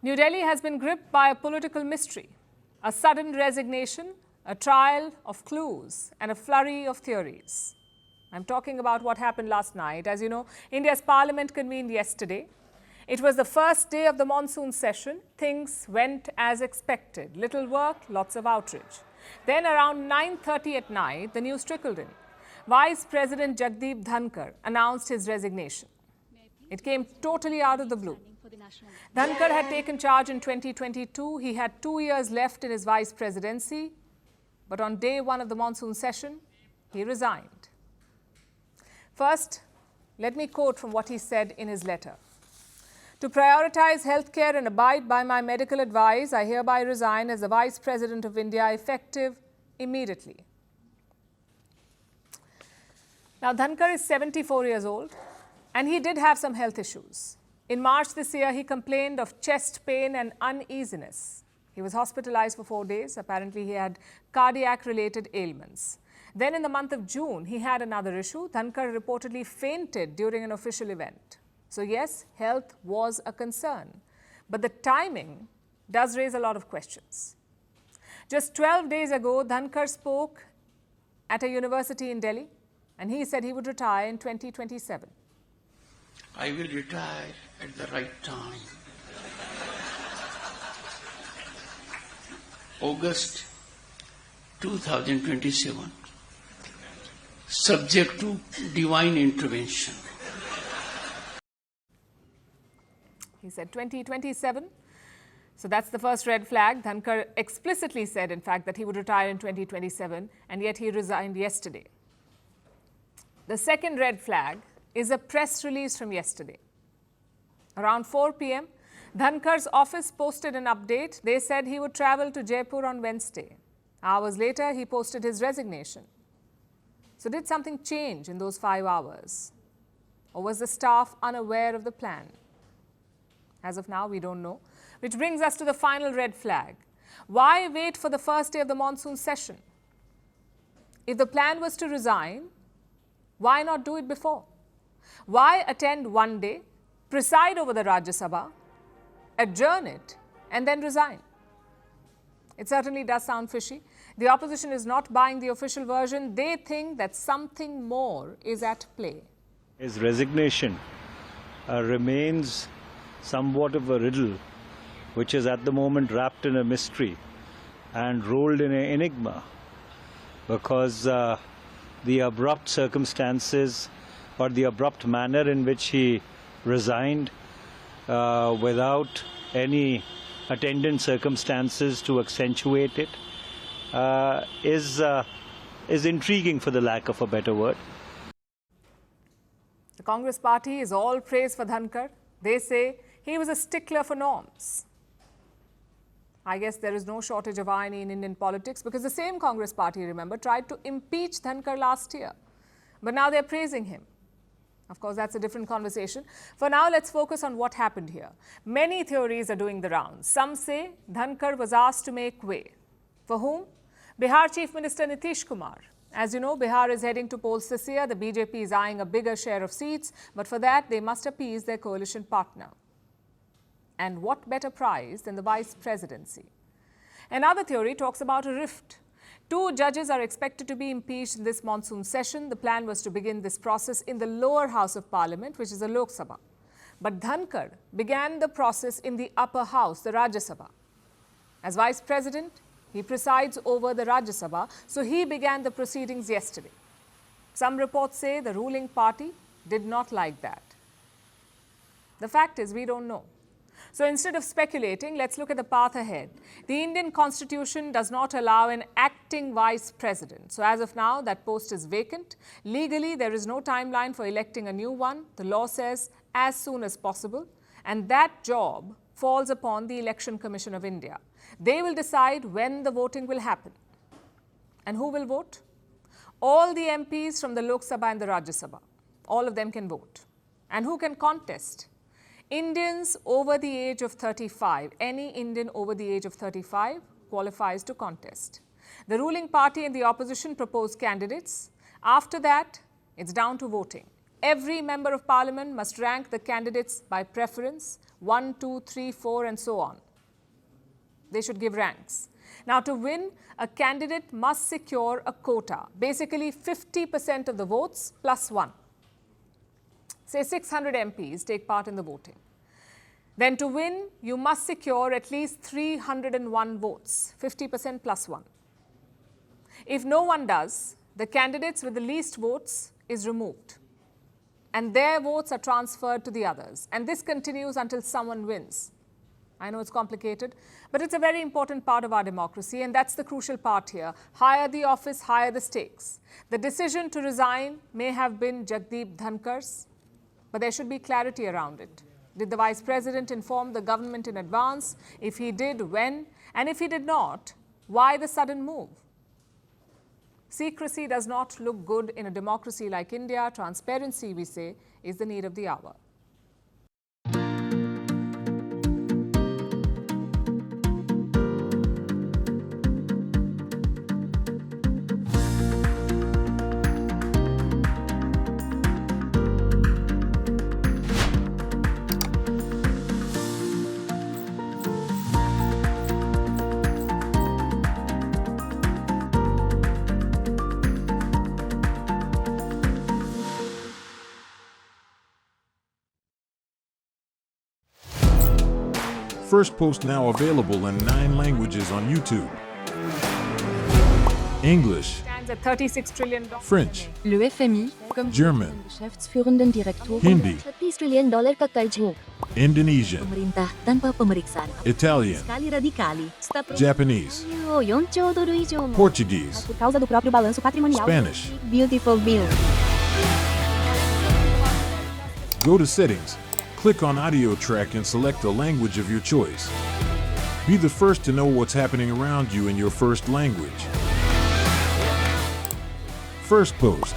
New Delhi has been gripped by a political mystery, a sudden resignation, a trial of clues, and a flurry of theories. I'm talking about what happened last night. As you know, India's parliament convened yesterday. It was the first day of the monsoon session. Things went as expected. Little work, lots of outrage. Then around 9:30 at night, the news trickled in. Vice President Jagdeep Dhankhar announced his resignation. It came totally out of the blue. Dhankar had taken charge in 2022. He had 2 years left in his vice presidency. But on day one of the monsoon session, he resigned. First, let me quote from what he said in his letter. To prioritize healthcare and abide by my medical advice, I hereby resign as the Vice President of India, effective immediately. Now, Dhankar is 74 years old, and he did have some health issues. In March this year, he complained of chest pain and uneasiness. He was hospitalized for 4 days. Apparently, he had cardiac-related ailments. Then in the month of June, he had another issue. Dhankar reportedly fainted during an official event. So yes, health was a concern. But the timing does raise a lot of questions. Just 12 days ago, Dhankar spoke at a university in Delhi, and he said he would retire in 2027. I will retire at the right time. August 2027, subject to divine intervention. He said 2027. So that's the first red flag. Dhankar explicitly said, in fact, that he would retire in 2027, and yet he resigned yesterday. The second red flag is a press release from yesterday. Around 4 p.m., Dhankar's office posted an update. They said he would travel to Jaipur on Wednesday. Hours later, he posted his resignation. So did something change in those 5 hours? Or was the staff unaware of the plan? As of now, we don't know. Which brings us to the final red flag. Why wait for the first day of the monsoon session? If the plan was to resign, why not do it before? Why attend one day, preside over the Rajya Sabha, adjourn it, and then resign? It certainly does sound fishy. The opposition is not buying the official version. They think that something more is at play. His resignation remains somewhat of a riddle, which is at the moment wrapped in a mystery and rolled in an enigma, because the abrupt circumstances or the abrupt manner in which he resigned without any attendant circumstances to accentuate it is intriguing, for the lack of a better word. The Congress party is all praise for Dhankar. They say he was a stickler for norms. I guess there is no shortage of irony in Indian politics, because the same Congress party, remember, tried to impeach Dhankar last year. But now they're praising him. Of course, that's a different conversation. For now, let's focus on what happened here. Many theories are doing the rounds. Some say Dhankar was asked to make way. For whom? Bihar Chief Minister Nitish Kumar. As you know, Bihar is heading to polls this year. The BJP is eyeing a bigger share of seats, but for that, they must appease their coalition partner. And what better prize than the vice presidency? Another theory talks about a rift. 2 judges are expected to be impeached in this monsoon session. The plan was to begin this process in the lower house of parliament, which is the Lok Sabha. But Dhankar began the process in the upper house, the Rajya Sabha. As vice president, he presides over the Rajya Sabha, so he began the proceedings yesterday. Some reports say the ruling party did not like that. The fact is, we don't know. So instead of speculating, let's look at the path ahead. The Indian Constitution does not allow an acting vice president. So as of now, that post is vacant. Legally, there is no timeline for electing a new one. The law says as soon as possible. And that job falls upon the Election Commission of India. They will decide when the voting will happen. And who will vote? All the MPs from the Lok Sabha and the Rajya Sabha. All of them can vote. And who can contest? Indians over the age of 35, any Indian over the age of 35 qualifies to contest. The ruling party and the opposition propose candidates. After that, it's down to voting. Every member of parliament must rank the candidates by preference. 1, 2, 3, 4, and so on. They should give ranks. Now, to win, a candidate must secure a quota, basically 50% of the votes plus 1. Say 600 MPs take part in the voting. Then to win, you must secure at least 301 votes, 50% plus 1. If no one does, the candidates with the least votes is removed, and their votes are transferred to the others. And this continues until someone wins. I know it's complicated, but it's a very important part of our democracy, and that's the crucial part here. Higher the office, higher the stakes. The decision to resign may have been Jagdeep Dhankar's, but there should be clarity around it. Did the Vice President inform the government in advance? If he did, when? And if he did not, why the sudden move? Secrecy does not look good in a democracy like India. Transparency, we say, is the need of the hour. Firstpost now available in 9 languages on YouTube. English, Stands at $36 trillion. French, Le FMI, comme German, Geschäftsführenden Direktor Hindi, $30 trillion ka kaidyo. Indonesian, Pemerintah tanpa pemeriksaan. Italian, Fiskali radikali. Japanese, 4 兆ドル以上も Portuguese, por causa do próprio balanço patrimonial. Spanish. Beautiful bill. Go to Settings, click on Audio Track and select the language of your choice. Be the first to know what's happening around you in your first language. Firstpost.